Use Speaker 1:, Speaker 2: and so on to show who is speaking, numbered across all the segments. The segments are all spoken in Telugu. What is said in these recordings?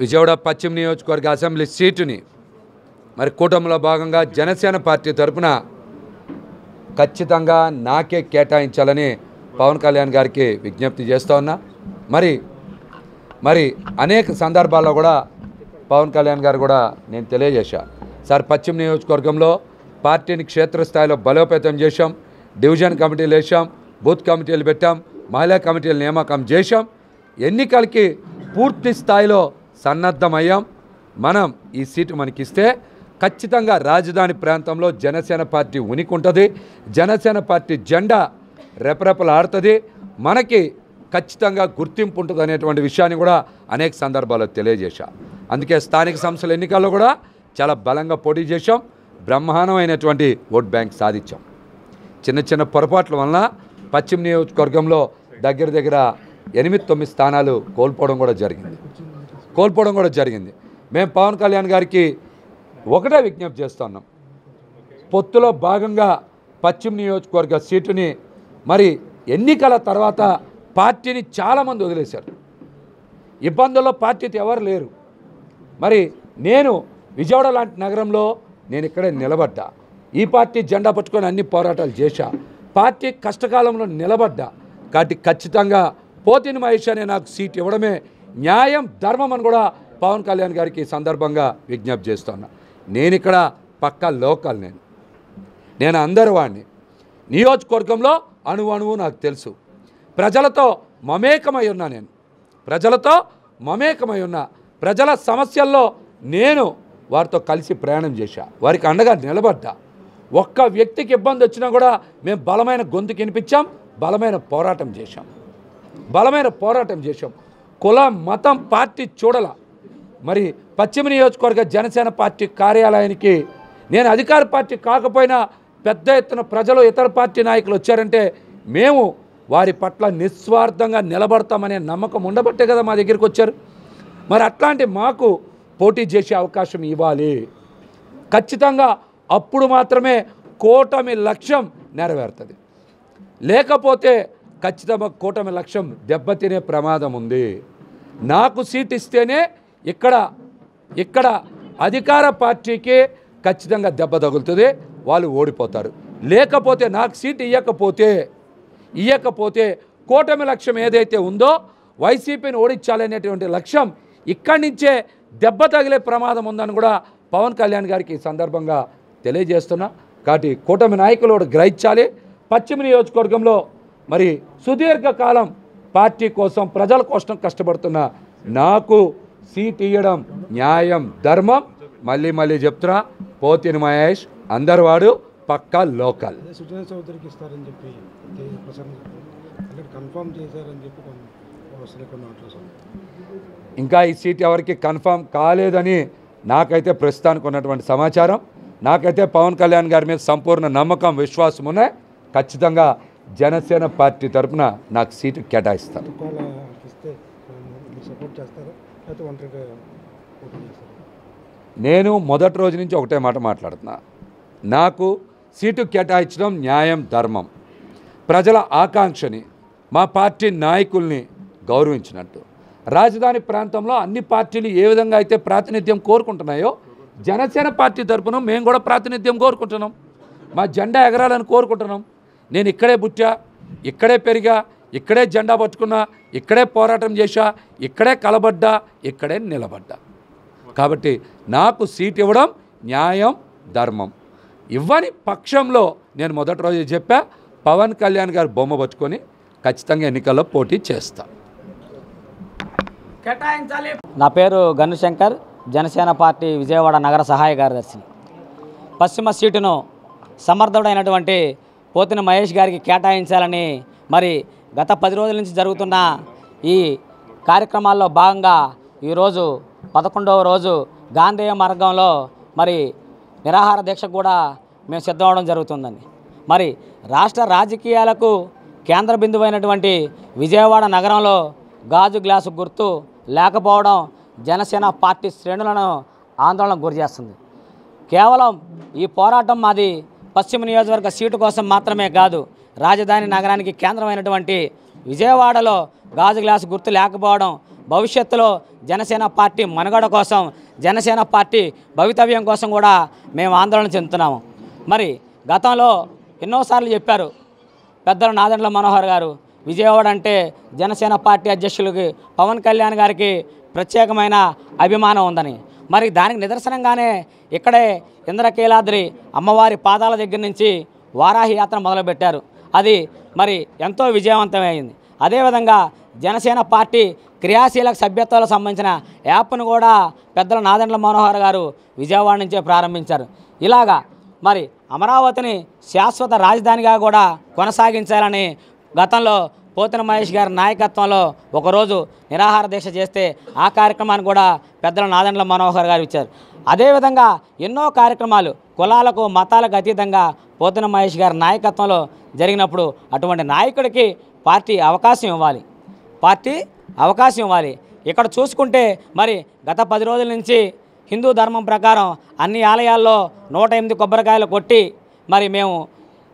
Speaker 1: విజయవాడ పశ్చిమ నియోజకవర్గ అసెంబ్లీ సీటుని మరి కూటమిలో భాగంగా జనసేన పార్టీ తరఫున ఖచ్చితంగా నాకే కేటాయించాలని పవన్ కళ్యాణ్ గారికి విజ్ఞప్తి చేస్తూ ఉన్నా. మరి అనేక సందర్భాల్లో కూడా పవన్ కళ్యాణ్ గారు కూడా నేను తెలియజేశా, సార్ పశ్చిమ నియోజకవర్గంలో పార్టీని క్షేత్రస్థాయిలో బలోపేతం చేశాం, డివిజన్ కమిటీలు వేసాం, బూత్ కమిటీలు పెట్టాం, మహిళా కమిటీలు నియామకం చేశాం, ఎన్నికలకి పూర్తి స్థాయిలో సన్నద్ధమయ్యాం. మనం ఈ సీటు మనకిస్తే ఖచ్చితంగా రాజధాని ప్రాంతంలో జనసేన పార్టీ ఉనికి ఉంటుంది, జనసేన పార్టీ జెండా రెపరెపలాడుతుంది, మనకి ఖచ్చితంగా గుర్తింపు ఉంటుంది అనేటువంటి విషయాన్ని కూడా అనేక సందర్భాల్లో తెలియజేశా. అందుకే స్థానిక సంస్థల ఎన్నికల్లో కూడా చాలా బలంగా పోటీ చేశాం, బ్రహ్మాండమైనటువంటి ఓట్ బ్యాంక్ సాధించాం. చిన్న చిన్న పొరపాట్ల వలన పశ్చిమ నియోజకవర్గంలో దగ్గర 8-9 స్థానాలు కోల్పోవడం కూడా జరిగింది. మేము పవన్ కళ్యాణ్ గారికి ఒకటే విజ్ఞప్తి చేస్తున్నాం, పొత్తులో భాగంగా పశ్చిమ నియోజకవర్గ సీటుని మరి ఎన్నికల తర్వాత పార్టీని చాలామంది వదిలేశారు, ఇబ్బందుల్లో పార్టీతో ఎవరు లేరు. మరి నేను విజయవాడ లాంటి నగరంలో నేను ఇక్కడే నిలబడ్డా, ఈ పార్టీ జెండా పట్టుకొని అన్ని పోరాటాలు చేశా, పార్టీ కష్టకాలంలో నిలబడ్డా. కాబట్టి ఖచ్చితంగా పోతిని మహేష్ అనే నాకు సీట్ ఇవ్వడమే న్యాయం, ధర్మం అని కూడా పవన్ కళ్యాణ్ గారికి ఈ సందర్భంగా విజ్ఞప్తి చేస్తున్నా. నేను ఇక్కడ పక్కా లోకల్, నేను అందరి వాడిని, నియోజకవర్గంలో అణువు నాకు తెలుసు, ప్రజలతో మమేకమై ఉన్నా, ప్రజల సమస్యల్లో నేను వారితో కలిసి ప్రయాణం చేశా, వారికి అండగా నిలబడ్డా. ఒక్క వ్యక్తికి ఇబ్బంది వచ్చినా కూడా మేము బలమైన గొంతుకు వినిపించాం, బలమైన పోరాటం చేశాం. కుల మతం పార్టీ చూడాల. మరి పశ్చిమ నియోజకవర్గ జనసేన పార్టీ కార్యాలయానికి నేను అధికార పార్టీ కాకపోయినా పెద్ద ఎత్తున ప్రజలు ఇతర పార్టీ నాయకులు వచ్చారంటే మేము వారి పట్ల నిస్వార్థంగా నిలబడతామనే నమ్మకం ఉండబట్టే కదా మా దగ్గరికి వచ్చారు. మరి అట్లాంటి మాకు పోటీ చేసే అవకాశం ఇవ్వాలి, ఖచ్చితంగా అప్పుడు మాత్రమే కూటమి లక్ష్యం నెరవేరుతుంది. లేకపోతే ఖచ్చితంగా కూటమి లక్ష్యం దెబ్బతినే ప్రమాదం ఉంది. నాకు సీట్ ఇస్తేనే ఇక్కడ అధికార పార్టీకి ఖచ్చితంగా దెబ్బ తగులుతుంది, వాళ్ళు ఓడిపోతారు. లేకపోతే నాకు సీట్ ఇవ్వకపోతే కూటమి లక్ష్యం ఏదైతే ఉందో వైసీపీని ఓడించాలనేటువంటి లక్ష్యం ఇక్కడి నుంచే దెబ్బ తగిలే ప్రమాదం ఉందని కూడా పవన్ కళ్యాణ్ గారికి ఈ సందర్భంగా తెలియజేస్తున్నా. కాబట్టి కూటమి నాయకులు గ్రహించాలి. పశ్చిమ నియోజకవర్గంలో మరి సుదీర్ఘకాలం పార్టీ కోసం ప్రజల కోసం కష్టపడుతున్న నాకు సీట్ ఇవ్వడం న్యాయం, ధర్మం. మళ్ళీ చెప్తున్నా, పోతిని మహేష్ అందరివాడు, పక్కా లోకల్. ఇంకా ఈ సీట్ ఎవరికి కన్ఫర్మ్ కాలేదని నాకైతే ప్రస్తుతానికి ఉన్నటువంటి సమాచారం. నాకైతే పవన్ కళ్యాణ్ గారి మీద సంపూర్ణ నమ్మకం, విశ్వాసం ఉన్నాయి. ఖచ్చితంగా జనసేన పార్టీ తరఫున నాకు సీటు కేటాయిస్తారు. నేను మొదటి రోజు నుంచి ఒకటే మాట మాట్లాడుతున్నా, నాకు సీటు కేటాయించడం న్యాయం, ధర్మం. ప్రజల ఆకాంక్షని, మా పార్టీ నాయకుల్ని గౌరవించినట్టు. రాజధాని ప్రాంతంలో అన్ని పార్టీలు ఏ విధంగా అయితే ప్రాతినిధ్యం కోరుకుంటున్నాయో జనసేన పార్టీ తరఫున మేము కూడా ప్రాతినిధ్యం కోరుకుంటున్నాం, మా జెండా ఎగరాలని కోరుకుంటున్నాం. నేను ఇక్కడే పుట్టా, ఇక్కడే పెరిగా, ఇక్కడే జెండా పట్టుకున్నా, ఇక్కడే పోరాటం చేశా, ఇక్కడే కలబడ్డా, ఇక్కడే నిలబడ్డా. కాబట్టి నాకు సీట్ ఇవ్వడం న్యాయం, ధర్మం. ఇవ్వని పక్షంలో నేను మొదటి రోజు చెప్పా, పవన్ కళ్యాణ్ గారు బొమ్మ పట్టుకొని ఖచ్చితంగా ఎన్నికల్లో పోటీ చేస్తా.
Speaker 2: నా పేరు గన్నుశంకర్, జనసేన పార్టీ విజయవాడ నగర సహాయ కార్యదర్శి. పశ్చిమ సీటును సమర్థుడైనటువంటి పోతిన మహేష్ గారికి కేటాయించాలని మరి గత 10 రోజుల నుంచి జరుగుతున్న ఈ కార్యక్రమాల్లో భాగంగా ఈరోజు 11వ రోజు గాంధేయ మార్గంలో మరి నిరాహార దీక్ష కూడా మేము సిద్ధమవడం జరుగుతుందండి. మరి రాష్ట్ర రాజకీయాలకు కేంద్ర బిందువైనటువంటి విజయవాడ నగరంలో గాజు గ్లాసు గుర్తు లేకపోవడం జనసేన పార్టీ శ్రేణులను ఆందోళనకు గురిచేస్తుంది. కేవలం ఈ పోరాటం మాది పశ్చిమ నియోజకవర్గ సీటు కోసం మాత్రమే కాదు, రాజధాని నగరానికి కేంద్రమైనటువంటి విజయవాడలో గాజు గ్లాసు గుర్తు లేకపోవడం భవిష్యత్తులో జనసేన పార్టీ మనుగడ కోసం, జనసేన పార్టీ భవితవ్యం కోసం కూడా మేము ఆందోళన చెందుతున్నాము. మరి గతంలో ఎన్నోసార్లు చెప్పారు పెద్దలు నాదెండ్ల మనోహర్ గారు, విజయవాడ అంటే జనసేన పార్టీ అధ్యక్షులకి పవన్ కళ్యాణ్ గారికి ప్రత్యేకమైన అభిమానం ఉందని. మరి దానికి నిదర్శనంగానే ఇక్కడే ఇంద్రకీలాద్రి అమ్మవారి పాదాల దగ్గర నుంచి వారాహి యాత్ర మొదలుపెట్టారు. అది మరి ఎంతో విజయవంతమైంది. అదేవిధంగా జనసేన పార్టీ క్రియాశీలక సభ్యత్వాలకు సంబంధించిన యాప్ను కూడా పెద్దల నాదెండ్ల మనోహర్ గారు విజయవాడ నుంచే ప్రారంభించారు. ఇలాగా మరి అమరావతిని శాశ్వత రాజధానిగా కూడా కొనసాగించాలని గతంలో పోతిన మహేష్ గారి నాయకత్వంలో ఒకరోజు నిరాహార దీక్ష చేస్తే ఆ కార్యక్రమాన్ని కూడా పెద్దల నాదెండ్ల మనోహర్ గారు ఇచ్చారు. అదేవిధంగా ఎన్నో కార్యక్రమాలు కులాలకు మతాలకు అతీతంగా పోతిన మహేష్ గారి నాయకత్వంలో జరిగినప్పుడు అటువంటి నాయకుడికి పార్టీ అవకాశం ఇవ్వాలి. ఇక్కడ చూసుకుంటే మరి గత 10 రోజుల నుంచి హిందూ ధర్మం ప్రకారం అన్ని ఆలయాల్లో 108 కొబ్బరికాయలు కొట్టి మరి మేము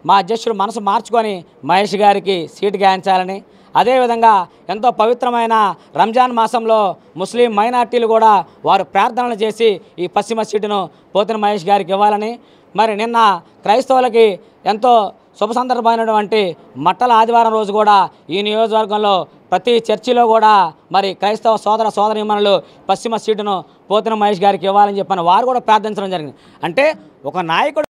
Speaker 2: మా అధ్యక్షుడు మనసు మార్చుకొని మహేష్ గారికి సీటు కేటాయించాలని, అదేవిధంగా ఎంతో పవిత్రమైన రంజాన్ మాసంలో ముస్లిం మైనార్టీలు కూడా వారు ప్రార్థనలు చేసి ఈ పశ్చిమ సీటును పోతిన మహేష్ గారికి ఇవ్వాలని, మరి నిన్న క్రైస్తవులకి ఎంతో శుభ సందర్భమైనటువంటి మట్టల ఆదివారం రోజు కూడా ఈ నియోజకవర్గంలో ప్రతి చర్చిలో కూడా మరి క్రైస్తవ సోదర సోదరీమణులు పశ్చిమ సీటును పోతిన మహేష్ గారికి ఇవ్వాలని చెప్పని వారు కూడా ప్రార్థించడం జరిగింది. అంటే ఒక నాయకుడు